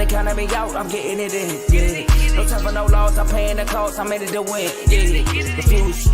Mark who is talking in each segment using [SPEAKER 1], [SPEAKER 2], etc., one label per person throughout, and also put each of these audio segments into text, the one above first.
[SPEAKER 1] they counting me out, I'm getting it in, yeah. No time for no loss, I'm paying the cost, I'm in it to win, yeah. Refuse,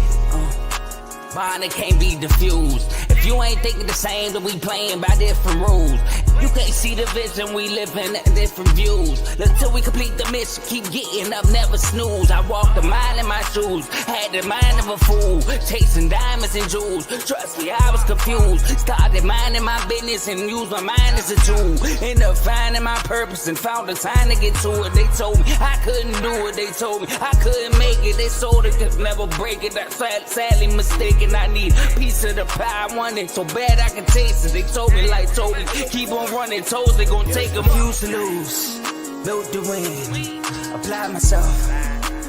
[SPEAKER 1] mine it can't be diffused. If you ain't thinking the same, then we playing by different rules. You can't see the vision, we living at different views. Until we complete the mission, keep getting up, never snooze. I walked the mile in my shoes, had the mind of a fool, chasing diamonds and jewels. Trust me, I was confused. Started minding my business and used my mind as a tool. Ended up finding my purpose and found the time to get to it. They told me I couldn't do it, they told me I couldn't make it. They sold it, could never break it. That's sadly mistaken. I need a piece of the pie, I want it so bad I can taste it. They told me like Toby, keep on running toes, they gon' take them. Used to lose, built to win, applied myself,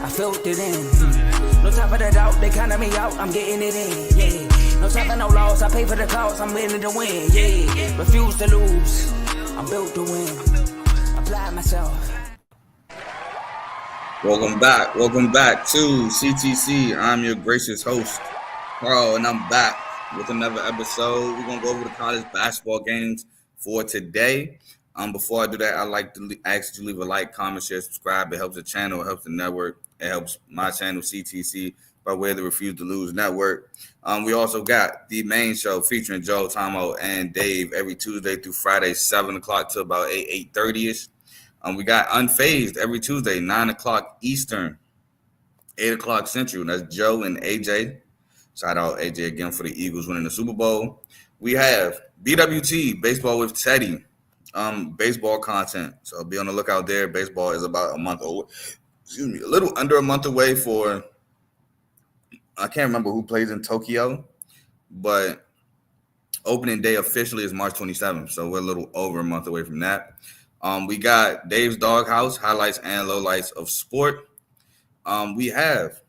[SPEAKER 1] I felt it in. No time for the doubt, they counting me out, I'm getting it in, yeah. No time for no loss, I pay for the cost, I'm winning to win, yeah. Refuse to lose, I'm built to win, applied myself.
[SPEAKER 2] Welcome back to CTC. I'm your gracious host, Carl, and I'm back with another episode. We're going to go over the college basketball games for today. Before I do that, I'd like to ask you to leave a like, comment, share, subscribe. It helps the channel, it helps the network, it helps my channel, CTC, by way of the Refuse to Lose network. We also got the main show featuring Joe, Tomo, and Dave every Tuesday through Friday, 7 o'clock to about 8:30ish. We got Unfazed every Tuesday, 9 o'clock Eastern, 8 o'clock Central. That's Joe and AJ. Shout out AJ again for the Eagles winning the Super Bowl. We have BWT, Baseball with Teddy, baseball content. So be on the lookout there. Baseball is about a month away. A little under a month away for, I can't remember who plays in Tokyo, but opening day officially is March 27th. So we're a little over a month away from that. We got Dave's Doghouse, highlights and lowlights of sport. We have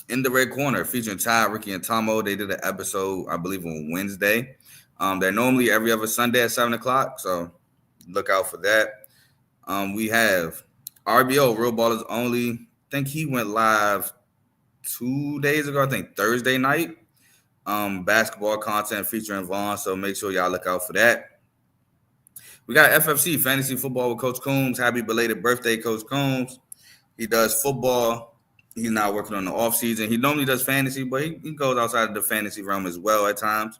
[SPEAKER 2] In the Red Corner featuring Ty, Ricky, and Tomo. They did an episode, I believe, on Wednesday. They're normally every other Sunday at 7 o'clock, so look out for that. We have RBO, Real Ballers Only. I think he went live 2 days ago, I think Thursday night. Basketball content featuring Vaughn, so make sure y'all look out for that. We got FFC, Fantasy Football with Coach Coombs. Happy belated birthday, Coach Coombs. He does football. He's not working on the offseason. He normally does fantasy, but he goes outside of the fantasy realm as well at times.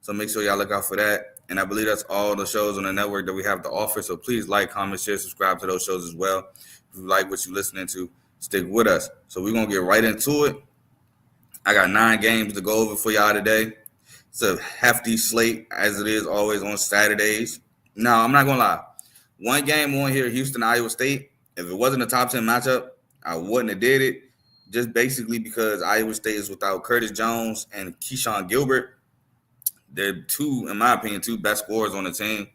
[SPEAKER 2] So make sure y'all look out for that. And I believe that's all the shows on the network that we have to offer. So please like, comment, share, subscribe to those shows as well. If you like what you're listening to, stick with us. So we're going to get right into it. I got 9 games to go over for y'all today. It's a hefty slate, as it is always on Saturdays. No, I'm not going to lie. One game on here, Houston, Iowa State. If it wasn't a top 10 matchup, I wouldn't have did it. Just basically because Iowa State is without Curtis Jones and Keyshawn Gilbert. They're two, in my opinion, two best scorers on the team.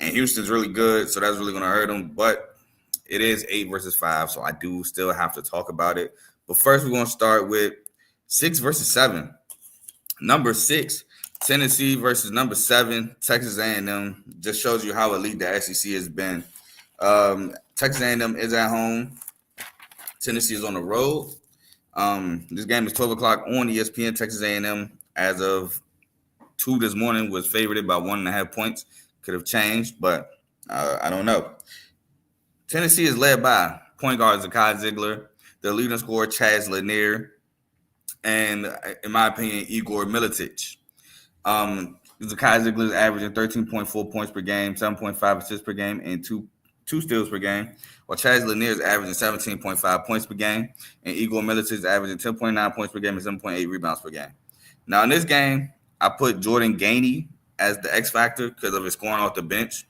[SPEAKER 2] And Houston's really good, so that's really going to hurt them. But it is 8 versus 5, so I do still have to talk about it. But first, we're going to start with 6 versus 7. Number 6, Tennessee versus number 7, Texas A&M. Just shows you how elite the SEC has been. Texas A&M is at home. Tennessee is on the road. This game is 12 o'clock on ESPN. Texas A&M, as of 2 this morning, was favored by 1.5 points. Could have changed, but I don't know. Tennessee is led by point guard Zakai Ziegler, the leading scorer Chaz Lanier, and in my opinion, Igor Milicic. Zakai Ziegler is averaging 13.4 points per game, 7.5 assists per game, and two steals per game, while Chaz Lanier is averaging 17.5 points per game, and Igor Milicic is averaging 10.9 points per game and 7.8 rebounds per game. Now, in this game, I put Jordan Gainey as the X factor because of his scoring off the bench.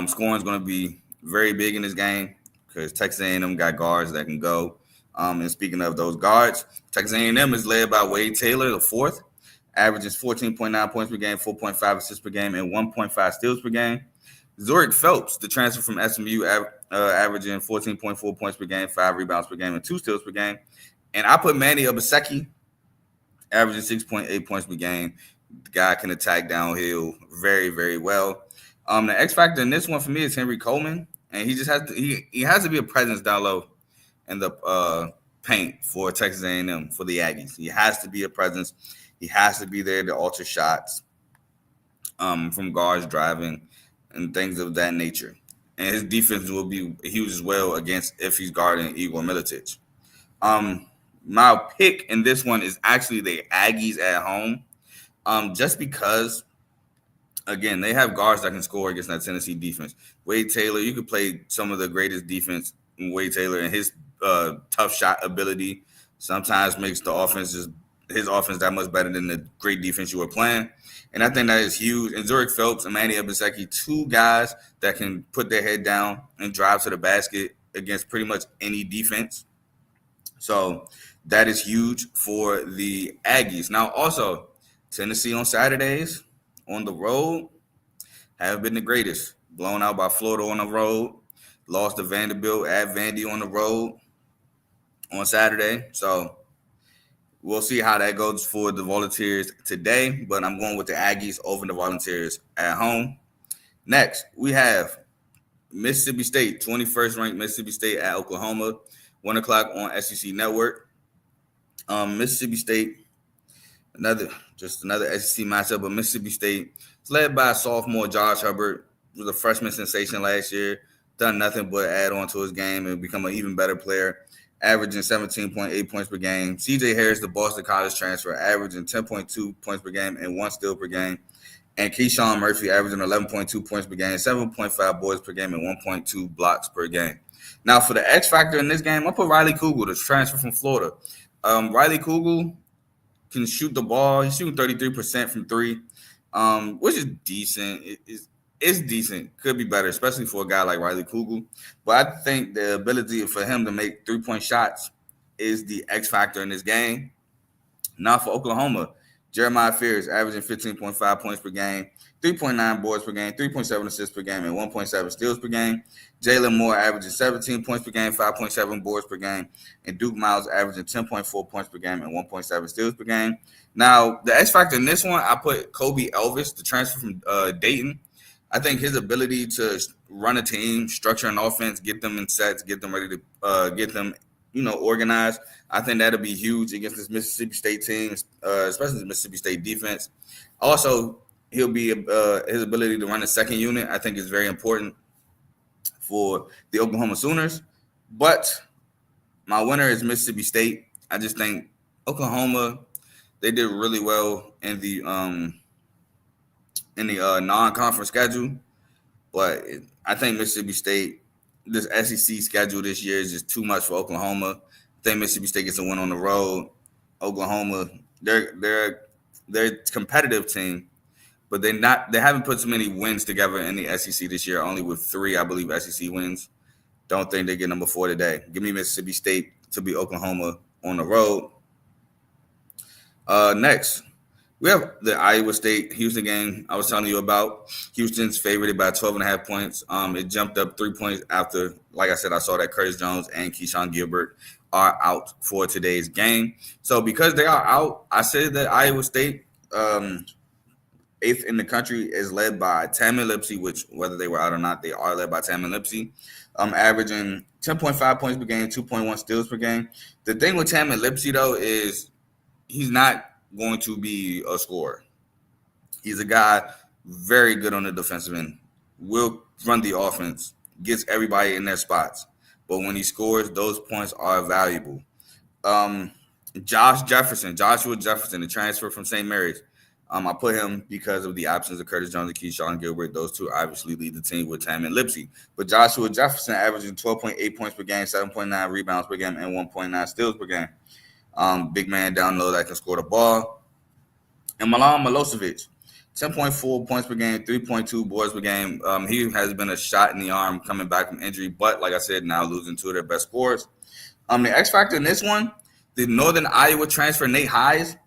[SPEAKER 2] Scoring is going to be very big in this game because Texas A&M got guards that can go. And speaking of those guards, Texas A&M is led by Wade Taylor, the fourth, averages 14.9 points per game, 4.5 assists per game, and 1.5 steals per game. Zurich Phelps, the transfer from SMU, averaging 14.4 points per game, 5 rebounds per game, and 2 steals per game. And I put Manny Obaseki, averaging 6.8 points per game. The guy can attack downhill very, very well. The X factor in this one for me is Henry Coleman, and he just has to, he has to be a presence down low in the paint for Texas A&M, for the Aggies. He has to be a presence. He has to be there to alter shots from guards driving and things of that nature. and his defense will be huge as well against if he's guarding Igor Milicic. My pick in this one is actually the Aggies at home, just because, again, they have guards that can score against that Tennessee defense. Wade Taylor, you could play some of the greatest defense in Wade Taylor, and his tough shot ability sometimes makes his offense that much better than the great defense you were playing. And I think that is huge. And Zurich Phelps and Manny Ebaseki, two guys that can put their head down and drive to the basket against pretty much any defense. So that is huge for the Aggies. Now, also, Tennessee on Saturdays on the road have been the greatest. Blown out by Florida on the road. Lost to Vanderbilt at Vandy on the road on Saturday. So we'll see how that goes for the Volunteers today. But I'm going with the Aggies over the Volunteers at home. Next, we have Mississippi State, 21st ranked Mississippi State at Oklahoma. 1 o'clock on SEC Network. Mississippi State, another SEC matchup, but Mississippi State is led by sophomore Josh Hubbard, who was a freshman sensation last year, done nothing but add on to his game and become an even better player, averaging 17.8 points per game. C.J. Harris, the Boston College transfer, averaging 10.2 points per game and 1 steal per game. And Keyshawn Murphy averaging 11.2 points per game, 7.5 boards per game, and 1.2 blocks per game. Now, for the X factor in this game, I'll put Riley Kugel, the transfer from Florida. Riley Kugel can shoot the ball. He's shooting 33% from three, which is decent. It's decent. Could be better, especially for a guy like Riley Kugel. But I think the ability for him to make three-point shots is the X factor in this game. Now for Oklahoma, Jeremiah Fears averaging 15.5 points per game, 3.9 boards per game, 3.7 assists per game, and 1.7 steals per game. Jalen Moore averaging 17 points per game, 5.7 boards per game, and Duke Miles averaging 10.4 points per game and 1.7 steals per game. Now, the X factor in this one, I put Kobe Elvis, the transfer from Dayton. I think his ability to run a team, structure an offense, get them in sets, get them ready to get them, organized. I think that'll be huge against this Mississippi State team, especially the Mississippi State defense. Also, he'll be his ability to run the second unit, I think, is very important for the Oklahoma Sooners. But my winner is Mississippi State. I just think Oklahoma, they did really well in the non-conference schedule, but I think Mississippi State, this SEC schedule this year is just too much for Oklahoma. I think Mississippi State gets a win on the road. Oklahoma, they're a competitive team, but they haven't put so many wins together in the SEC this year, only with 3, I believe, SEC wins. Don't think they get number 4 today. Give me Mississippi State to beat Oklahoma on the road. Next, we have the Iowa State-Houston game I was telling you about. Houston's favored by 12.5 points. It jumped up 3 points after, like I said, I saw that Curtis Jones and Keyshawn Gilbert are out for today's game. So because they are out, I said that Iowa State, 8th in the country, is led by Tamin Lipsey, which whether they were out or not, they are led by Tamin Lipsey, averaging 10.5 points per game, 2.1 steals per game. The thing with Tamin Lipsey, though, is he's not going to be a scorer. He's a guy very good on the defensive end, will run the offense, gets everybody in their spots. But when he scores, those points are valuable. Joshua Jefferson, the transfer from St. Mary's. I put him because of the absence of Curtis Jones and Keyshawn Gilbert. Those two obviously lead the team with Tamin Lipsey. But Joshua Jefferson averaging 12.8 points per game, 7.9 rebounds per game, and 1.9 steals per game. Big man down low that can score the ball. And Milan Milosevic, 10.4 points per game, 3.2 boards per game. He has been a shot in the arm coming back from injury, but like I said, now losing 2 of their best scorers. The X factor in this one, the Northern Iowa transfer, Nate Hayes,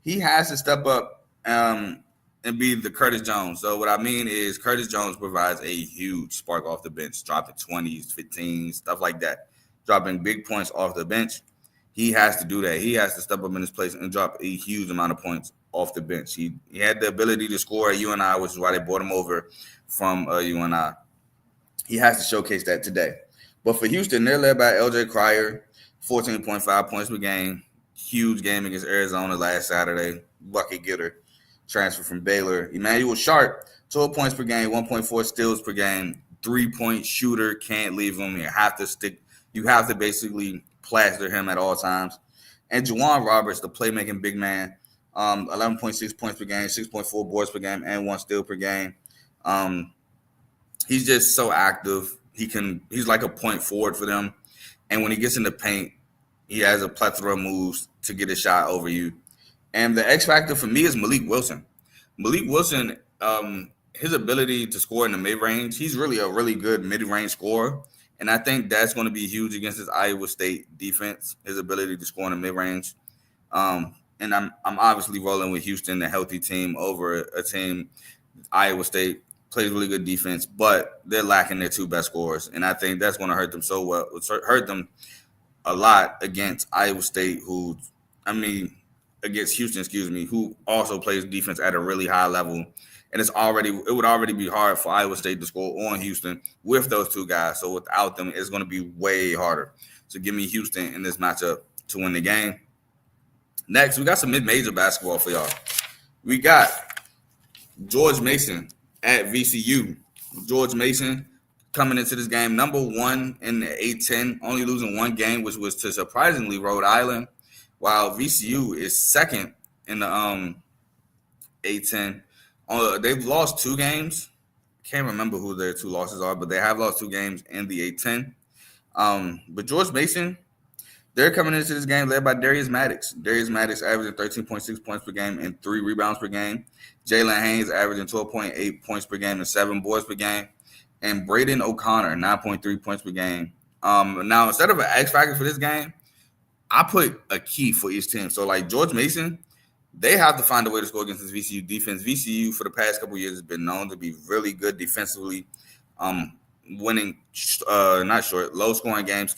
[SPEAKER 2] he has to step up and be the Curtis Jones. So what I mean is Curtis Jones provides a huge spark off the bench, dropping 20s, 15s, stuff like that, dropping big points off the bench. He has to do that. He has to step up in his place and drop a huge amount of points off the bench. He had the ability to score at UNI, which is why they brought him over from UNI. He has to showcase that today. But for Houston, they're led by LJ Cryer, 14.5 points per game. Huge game against Arizona last Saturday. Bucket getter, transfer from Baylor. Emmanuel Sharp, 12 points per game, 1.4 steals per game. 3-point shooter. Can't leave him. You have to stick. You have to basically plaster him at all times. And Juwan Roberts, the playmaking big man, 11.6 points per game, 6.4 boards per game, and 1 steal per game. He's just so active. He's like a point forward for them. And when he gets in the paint, he has a plethora of moves to get a shot over you. And the X factor for me is Malik Wilson. Malik Wilson, his ability to score in the mid-range, he's really a really good mid-range scorer. And I think that's going to be huge against this Iowa State defense, his ability to score in the mid-range. And I'm obviously rolling with Houston, a healthy team, over a team. Iowa State plays really good defense, but they're lacking their 2 best scorers. And I think that's going to hurt them a lot against Iowa State, against Houston, who also plays defense at a really high level. And it would already be hard for Iowa State to score on Houston with those 2 guys. So without them, it's going to be way harder. So give me Houston in this matchup to win the game. Next, we got some mid-major basketball for y'all. We got George Mason at VCU. George Mason coming into this game number 1 in the A10, only losing 1 game, which was to surprisingly Rhode Island, while VCU is 2nd in the A10. They've lost 2 games. Can't remember who their 2 losses are, but they have lost 2 games in the A10. But George Mason, they're coming into this game led by Darius Maddox. Darius Maddox averaging 13.6 points per game and 3 rebounds per game. Jalen Haynes averaging 12.8 points per game and 7 boards per game. And Braden O'Connor, 9.3 points per game. Now, instead of an X factor for this game, I put a key for each team. So, like George Mason, they have to find a way to score against this VCU defense. VCU, for the past couple of years, has been known to be really good defensively, winning low-scoring games,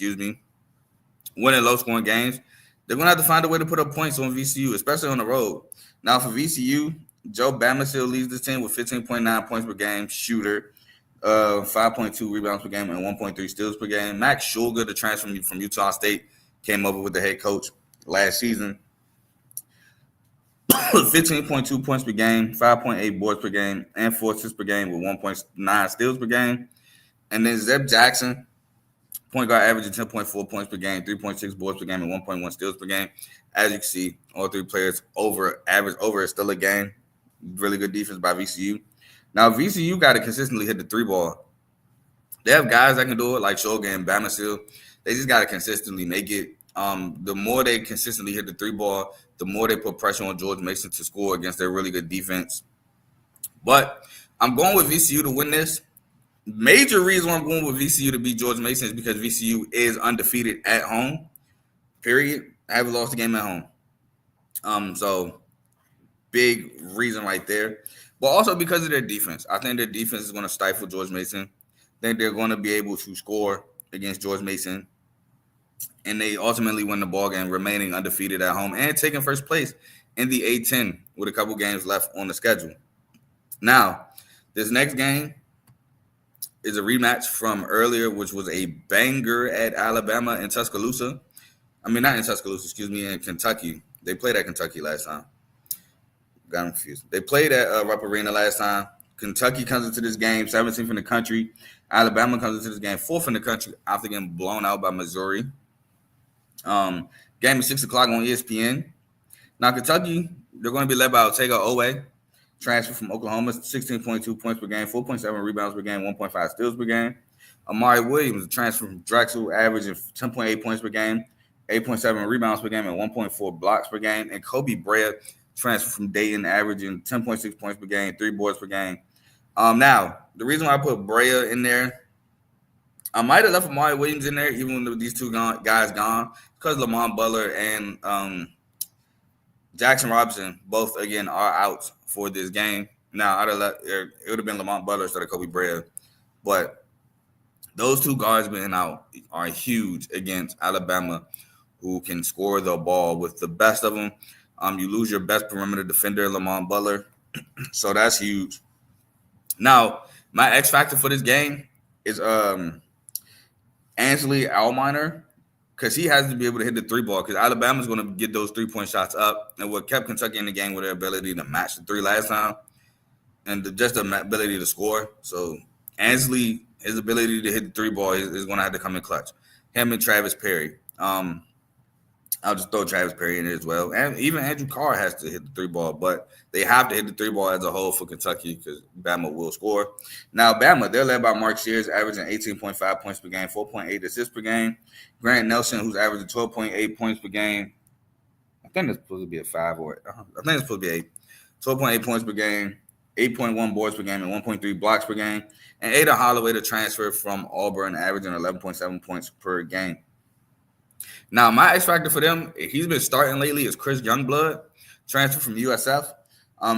[SPEAKER 2] winning low-scoring games. They're going to have to find a way to put up points on VCU, especially on the road. Now, for VCU, Joe Bamisill leads the team with 15.9 points per game, shooter, 5.2 rebounds per game, and 1.3 steals per game. Max Shulga, the transfer from Utah State, came over with the head coach last season. 15.2 points per game, 5.8 boards per game, and 4 assists per game with 1.9 steals per game. And then Zeb Jackson, point guard, averaging 10.4 points per game, 3.6 boards per game, and 1.1 steals per game. As you can see, all 3 players over a steal a game. Really good defense by VCU. Now, VCU got to consistently hit the 3 ball. They have guys that can do it, like Shulga and Bamisill. They just got to consistently make it. The more they consistently hit the 3 ball, the more they put pressure on George Mason to score against their really good defense. But I'm going with VCU to win this. Major reason why I'm going with VCU to beat George Mason is because VCU is undefeated at home, period. I haven't lost a game at home. So big reason right there. But also because of their defense. I think their defense is going to stifle George Mason. I think they're going to be able to score against George Mason. And they ultimately win the ball game, remaining undefeated at home and taking first place in the A10 with a couple games left on the schedule. Now, this next game is a rematch from earlier, which was a banger at Alabama and Tuscaloosa. I mean, not in Tuscaloosa, in Kentucky. They played at Kentucky last time. Got confused. They played at Rupp Arena last time. Kentucky comes into this game 17th in the country. Alabama comes into this game 4th in the country after getting blown out by Missouri. Game is 6 o'clock on ESPN. Now, Kentucky, they're going to be led by Otega Owe, transfer from Oklahoma, 16.2 points per game, 4.7 rebounds per game, 1.5 steals per game. Amari Williams, a transfer from Drexel, averaging 10.8 points per game, 8.7 rebounds per game, and 1.4 blocks per game. And Kobe Brea, transfer from Dayton, averaging 10.6 points per game, 3 boards per game. Now, the reason why I put Brea in there, I might have left Amari Williams in there, even with these 2 guys gone, because Lamont Butler and Jackson Robinson both, again, are out for this game. Now, it would have been Lamont Butler instead of Kobe Brea. But those 2 guards being out are huge against Alabama, who can score the ball with the best of them. You lose your best perimeter defender, Lamont Butler. So that's huge. Now, my X factor for this game is Ansley Alminer, because he has to be able to hit the 3 ball, because Alabama's going to get those 3-point shots up. And what kept Kentucky in the game was their ability to match the 3 last time and just the ability to score. So Ansley His ability to hit the three ball is going to have to come in clutch. Him and Travis Perry. I'll just throw Travis Perry in there as well. And even Andrew Carr has to hit the three ball, but they have to hit the three ball as a whole for Kentucky because Bama will score. Now, Bama, they're led by Mark Shears, averaging 18.5 points per game, 4.8 assists per game. Grant Nelson, who's averaging 12.8 points per game. I think it's supposed to be a 5 or I think it's supposed to be 8. 12.8 points per game, 8.1 boards per game, and 1.3 blocks per game. And Ada Holloway, the transfer from Auburn, averaging 11.7 points per game. Now, my X factor for them, he's been starting lately, is Chris Youngblood, transfer from USF.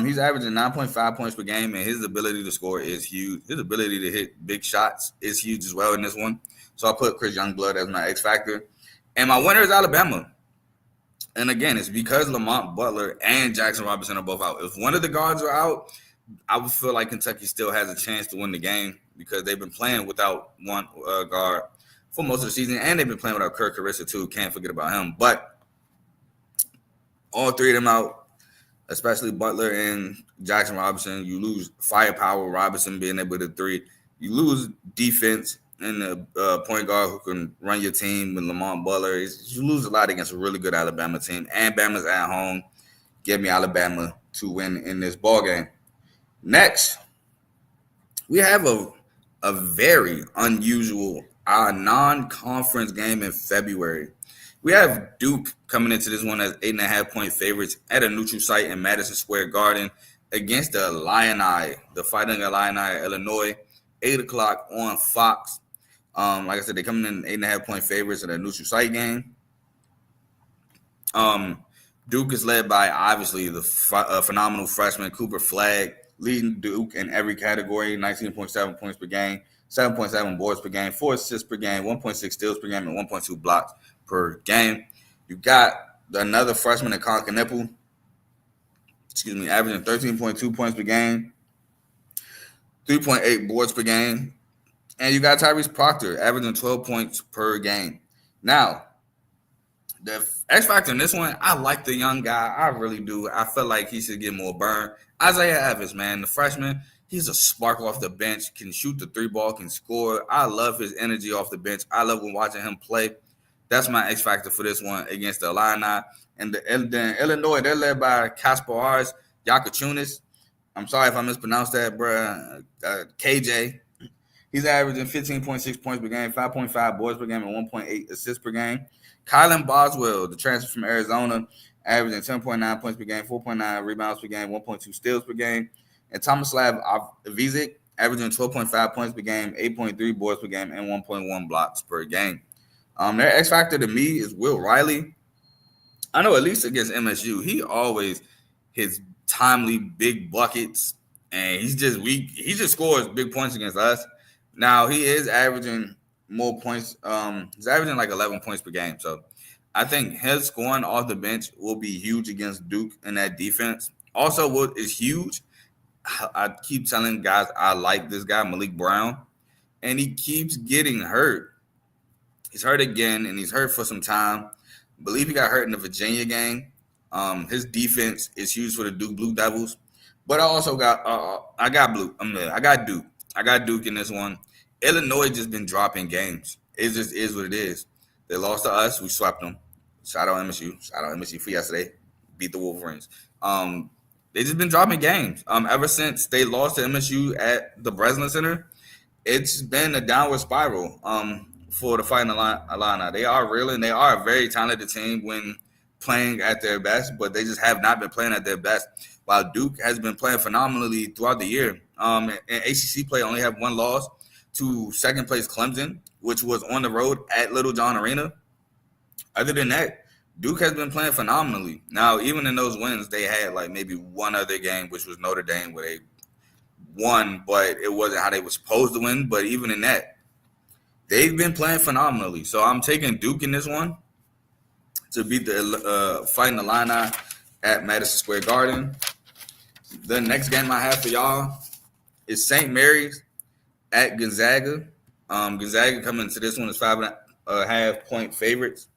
[SPEAKER 2] He's averaging 9.5 points per game, and his ability to score is huge. His ability to hit big shots is huge as well in this one. So I put Chris Youngblood as my X factor. And my winner is Alabama. And again, it's because Lamont Butler and Jackson Robinson are both out. If one of the guards are out, I would feel like Kentucky still has a chance to win the game because they've been playing without one guard for most of the season, and they've been playing without Kirk Carissa too. Can't forget about him. But all three of them out, especially Butler and Jackson Robinson, you lose firepower. Robinson being able to three, you lose defense and the point guard who can run your team with Lamont Butler. You lose a lot against a really good Alabama team, and Bama's at home. Give me Alabama to win in this ball game. Next, we have a very unusual non-conference game in February. We have Duke coming into this one as 8.5-point favorites at a neutral site in Madison Square Garden against the Illini, the Fighting Illini, Illinois, 8 o'clock on Fox. Like I said, they're coming in 8.5-point favorites at a neutral site game. Duke is led by, obviously, the phenomenal freshman Cooper Flagg, leading Duke in every category, 19.7 points per game, 7.7 boards per game, 4 assists per game, 1.6 steals per game, and 1.2 blocks per game. You got another freshman in Colin Knippel, averaging 13.2 points per game, 3.8 boards per game. And you got Tyrese Proctor, averaging 12 points per game. Now, the X factor in this one, I like the young guy. I really do. I feel like he should get more burn. Isaiah Evans, man, the freshman, he's a spark off the bench, can shoot the three ball, can score. I love his energy off the bench. I love watching him play. That's my X factor for this one against the Illini. And then Illinois, they're led by Kasparas Yakachunas. I'm sorry if I mispronounced that, bro. KJ. He's averaging 15.6 points per game, 5.5 boards per game, and 1.8 assists per game. Kylan Boswell, the transfer from Arizona, averaging 10.9 points per game, 4.9 rebounds per game, 1.2 steals per game. And Tomislav Vizic, averaging 12.5 points per game, 8.3 boards per game, and 1.1 blocks per game. Their X factor to me is Will Riley. I know at least against MSU, he always hits timely big buckets, and he's just weak. He just scores big points against us. Now, he is averaging more points. He's averaging like 11 points per game. So I think his scoring off the bench will be huge against Duke in that defense. Also, what is huge, I keep telling guys I like this guy, Malik Brown, and he keeps getting hurt. He's hurt again, and he's hurt for some time. I believe he got hurt in the Virginia game. His defense is huge for the Duke Blue Devils. But I also got I got Duke. I got Duke in this one. Illinois just been dropping games. It just is what it is. They lost to us. We swept them. Shout out MSU. Shout out MSU for yesterday. Beat the Wolverines. They just been dropping games. Ever since they lost to MSU at the Breslin Center, it's been a downward spiral for the Fighting Illini. They are real, and they are a very talented team when playing at their best, but they just have not been playing at their best. While Duke has been playing phenomenally throughout the year. In ACC play, only have one loss to second place Clemson, which was on the road at Little John Arena. Other than that, Duke has been playing phenomenally. Now, even in those wins, they had like maybe one other game, which was Notre Dame, where they won, but it wasn't how they were supposed to win. But even in that, they've been playing phenomenally. So I'm taking Duke in this one to beat the Fighting Illini at Madison Square Garden. The next game I have for y'all is St. Mary's at Gonzaga. Gonzaga coming into this one is 5.5-point favorites.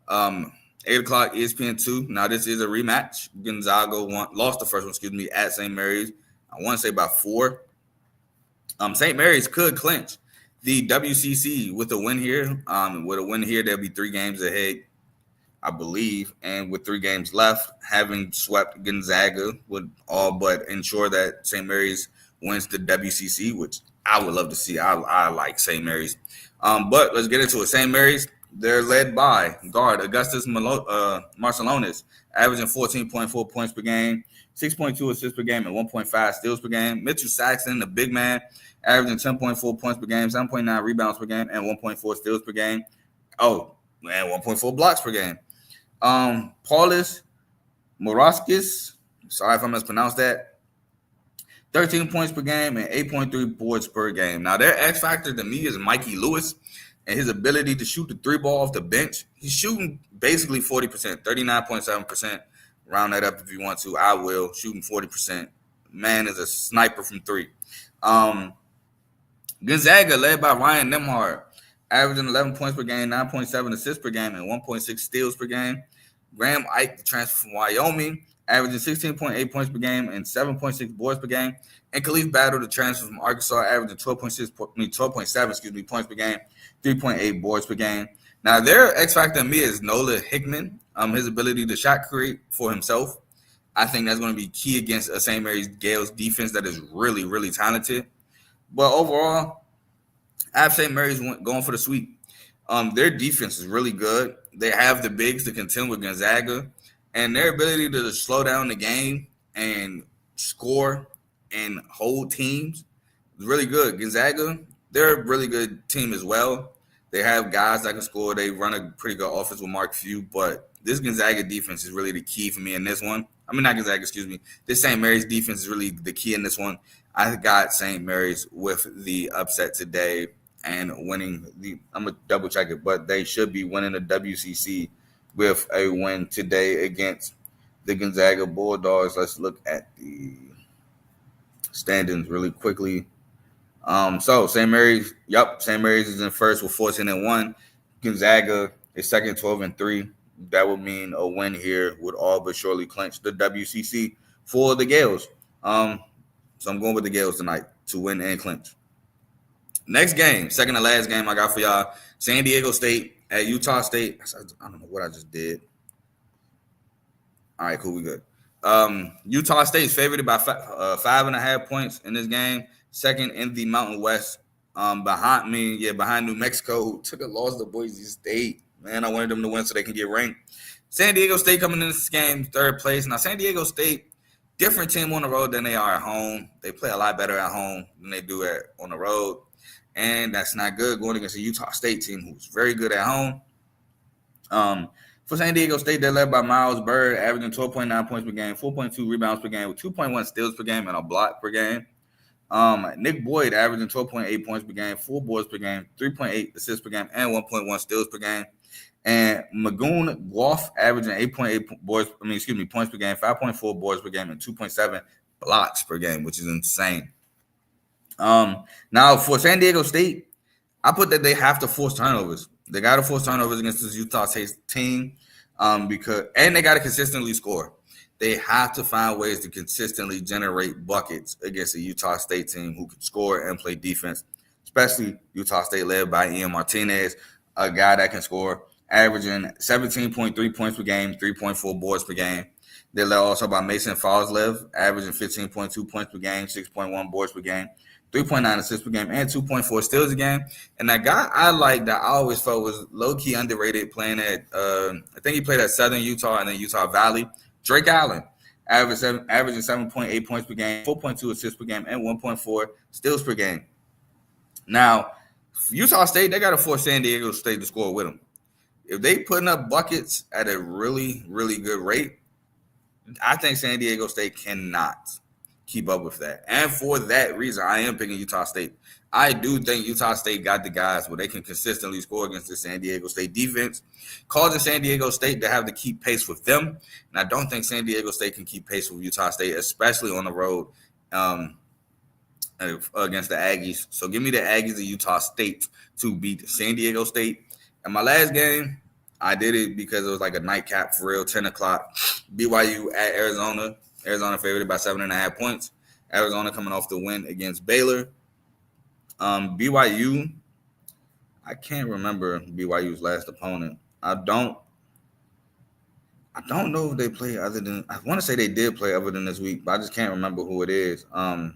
[SPEAKER 2] 8 o'clock ESPN2. Now, this is a rematch. Gonzaga lost the first one, at St. Mary's. I want to say by 4. St. Mary's could clinch. The WCC with a win here, they'll be 3 games ahead, I believe, and with 3 games left, having swept Gonzaga would all but ensure that St. Mary's wins the WCC, which I would love to see. I like St. Mary's. But let's get into it. St. Mary's, they're led by guard Augustus Marcelonis, averaging 14.4 points per game, 6.2 assists per game, and 1.5 steals per game. Mitchell Saxton, the big man, averaging 10.4 points per game, 7.9 rebounds per game, and 1.4 steals per game. Oh, man, 1.4 blocks per game. Paulus Moraskis, sorry if I mispronounced that, 13 points per game and 8.3 boards per game. Now, their X factor to me is Mikey Lewis and his ability to shoot the 3 ball off the bench. He's shooting basically 40%, 39.7%. Round that up if you want to. I will. Shooting 40%. Man is a sniper from 3. Gonzaga, led by Ryan Nembhard, averaging 11 points per game, 9.7 assists per game, and 1.6 steals per game. Graham Ike, the transfer from Wyoming, averaging 16.8 points per game and 7.6 boards per game. And Khalif Battle, the transfer from Arkansas, averaging 12.7 points per game, 3.8 boards per game. Now, their X factor to me is Nola Hickman. His ability to shot create for himself. I think that's going to be key against a St. Mary's Gales defense that is really, really talented. But overall, I have St. Mary's going for the sweep. Their defense is really good. They have the bigs to contend with Gonzaga, and their ability to slow down the game and score and hold teams is really good. Gonzaga, they're a really good team as well. They have guys that can score. They run a pretty good offense with Mark Few, but this Gonzaga defense is really the key for me in this one. I mean, not Gonzaga, excuse me. This St. Mary's defense is really the key in this one. I got St. Mary's with the upset today and winning I'm going to double check it, but they should be winning the WCC with a win today against the Gonzaga Bulldogs. Let's look at the standings really quickly. So St. Mary's is in first with 14-1. Gonzaga is second, 12-3. That would mean a win here would all but surely clinch the WCC for the Gales. So I'm going with the Gales tonight to win and clinch. Next game, second to last game I got for y'all, San Diego State at Utah State. I don't know what I just did. All right, cool, we good. Utah State is favored by 5.5 points in this game. Second in the Mountain West, behind New Mexico, who took a loss to Boise State. Man, I wanted them to win so they can get ranked. San Diego State coming in this game, third place. Now, San Diego State, different team on the road than they are at home. They play a lot better at home than they do on the road. And that's not good going against a Utah State team who's very good at home. For San Diego State, they're led by Miles Bird, averaging 12.9 points per game, 4.2 rebounds per game, with 2.1 steals per game and a block per game. Nick Boyd averaging 12.8 points per game, 4 boards per game, 3.8 assists per game, and 1.1 steals per game. And Magoon Goff averaging 8.8 points per game, 5.4 boards per game, and 2.7 blocks per game, which is insane. Now for San Diego State, I put that they have to force turnovers. They got to force turnovers against this Utah State team because they got to consistently score. They have to find ways to consistently generate buckets against a Utah State team who can score and play defense, especially Utah State led by Ian Martinez, a guy that can score, averaging 17.3 points per game, 3.4 boards per game. They're led also by Mason Foslev, averaging 15.2 points per game, 6.1 boards per game, 3.9 assists per game, and 2.4 steals a game. And that guy I like that I always felt was low-key underrated playing at I think he played at Southern Utah and then Utah Valley. Drake Allen, averaging 7.8 points per game, 4.2 assists per game, and 1.4 steals per game. Now, Utah State, they got to force San Diego State to score with them. If they putting up buckets at a really, really good rate, I think San Diego State cannot keep up with that. And for that reason, I am picking Utah State. I do think Utah State got the guys where they can consistently score against the San Diego State defense, causing San Diego State to have to keep pace with them. And I don't think San Diego State can keep pace with Utah State, especially on the road against the Aggies. So give me the Aggies of Utah State to beat San Diego State. And my last game, I did it because it was like a nightcap for real, 10 o'clock. BYU at Arizona. Arizona favored by 7.5 points. Arizona coming off the win against Baylor. BYU, I can't remember BYU's last opponent. I don't know if they play other than. I want to say they did play other than this week, but I just can't remember who it is. I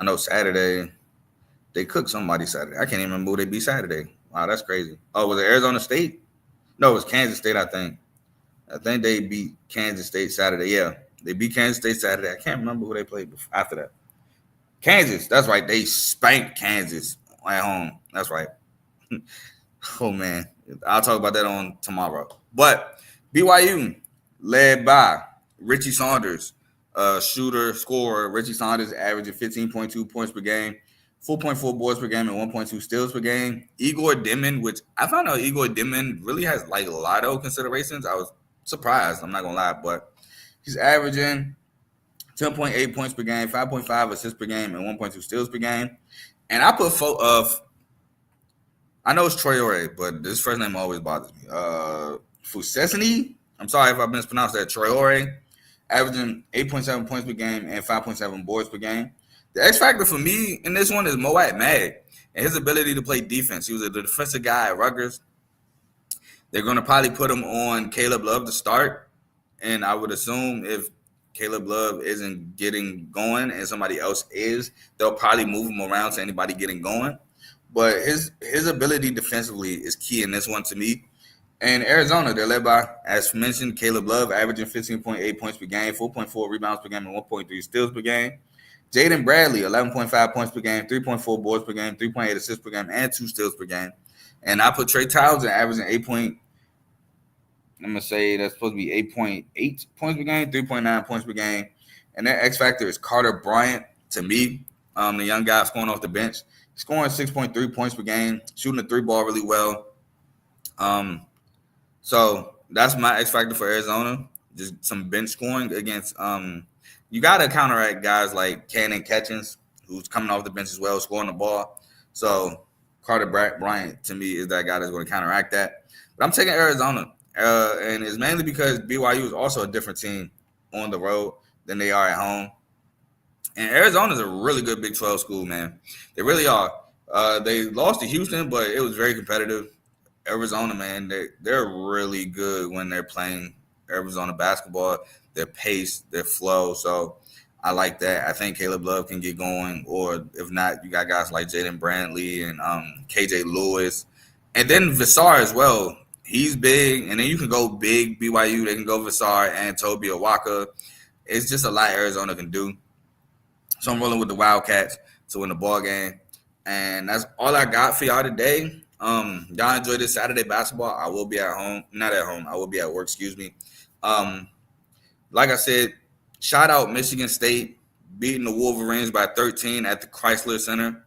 [SPEAKER 2] know Saturday they cooked somebody Saturday. I can't even remember who they beat Saturday. Wow, that's crazy. Oh, was it Arizona State? No, it was Kansas State. I think they beat Kansas State Saturday. Yeah, they beat Kansas State Saturday. I can't remember who they played after that. Kansas. That's right. They spanked Kansas at home. That's right. Oh, man. I'll talk about that on tomorrow. But BYU, led by Richie Saunders, shooter, scorer. Richie Saunders averaging 15.2 points per game, 4.4 boards per game, and 1.2 steals per game. Igor Dimon, which I found out Igor Dimon really has like lotto considerations. I was surprised. I'm not going to lie. But he's averaging 10.8 points per game, 5.5 assists per game, and 1.2 steals per game. And I put I know it's Traore, but this first name always bothers me. Fusesini. I'm sorry if I mispronounced that. Traore, averaging 8.7 points per game and 5.7 boards per game. The X factor for me in this one is Moat Mag and his ability to play defense. He was a defensive guy at Rutgers. They're going to probably put him on Caleb Love to start. And I would assume if Caleb Love isn't getting going and somebody else is, they'll probably move him around to anybody getting going. But his ability defensively is key in this one to me. And Arizona, they're led by, as mentioned, Caleb Love, averaging 15.8 points per game, 4.4 rebounds per game, and 1.3 steals per game. Jaden Bradley, 11.5 points per game, 3.4 boards per game, 3.8 assists per game, and 2 steals per game. And I put Trey Townsend averaging I'm going to say that's supposed to be 8.8 points per game, 3.9 points per game. And that X factor is Carter Bryant to me, the young guy scoring off the bench. Scoring 6.3 points per game, shooting the 3-ball really well. So that's my X factor for Arizona. Just some bench scoring against you got to counteract guys like Cannon Catchings, who's coming off the bench as well, scoring the ball. So Carter Bryant, to me, is that guy that's going to counteract that. But I'm taking Arizona, and it's mainly because BYU is also a different team on the road than they are at home. And Arizona's a really good Big 12 school, man. They really are. They lost to Houston, but it was very competitive. Arizona, man, they're really good when they're playing Arizona basketball. Their pace, their flow. So I like that. I think Caleb Love can get going. Or if not, you got guys like Jaden Brantley and KJ Lewis. And then Visar as well. He's big. And then you can go big BYU. They can go Visar and Toby Awaka. It's just a lot Arizona can do. So I'm rolling with the Wildcats to win the ball game. And that's all I got for y'all today. Y'all enjoy this Saturday basketball. I will be at home. Not at home. I will be at work, excuse me. Like I said, shout out Michigan State beating the Wolverines by 13 at the Chrysler Center.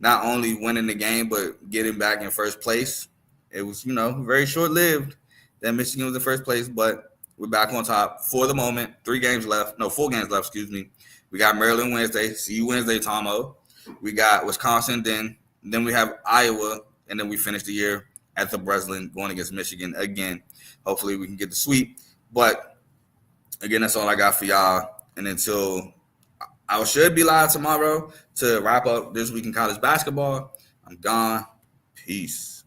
[SPEAKER 2] Not only winning the game, but getting back in first place. It was, very short-lived that Michigan was in first place, but we're back on top for the moment. 4 games left, excuse me. We got Maryland Wednesday. See you Wednesday, Tomo. We got Wisconsin, then we have Iowa, and then we finish the year at the Breslin going against Michigan again. Hopefully we can get the sweep. But, again, that's all I got for y'all. And until I should be live tomorrow to wrap up this week in college basketball, I'm gone. Peace.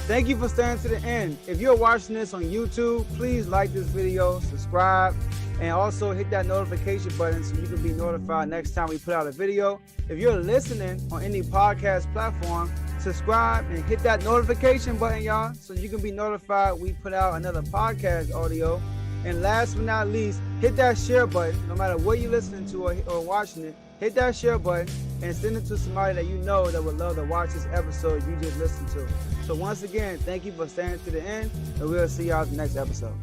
[SPEAKER 3] Thank you for staying to the end. If you're watching this on YouTube, please like this video, subscribe, and also hit that notification button so you can be notified next time we put out a video. If you're listening on any podcast platform, subscribe and hit that notification button, y'all, so you can be notified we put out another podcast audio. And last but not least, hit that share button. No matter what you're listening to or watching it, hit that share button and send it to somebody that you know that would love to watch this episode you just listened to. So once again, thank you for staying to the end, and we'll see y'all in the next episode.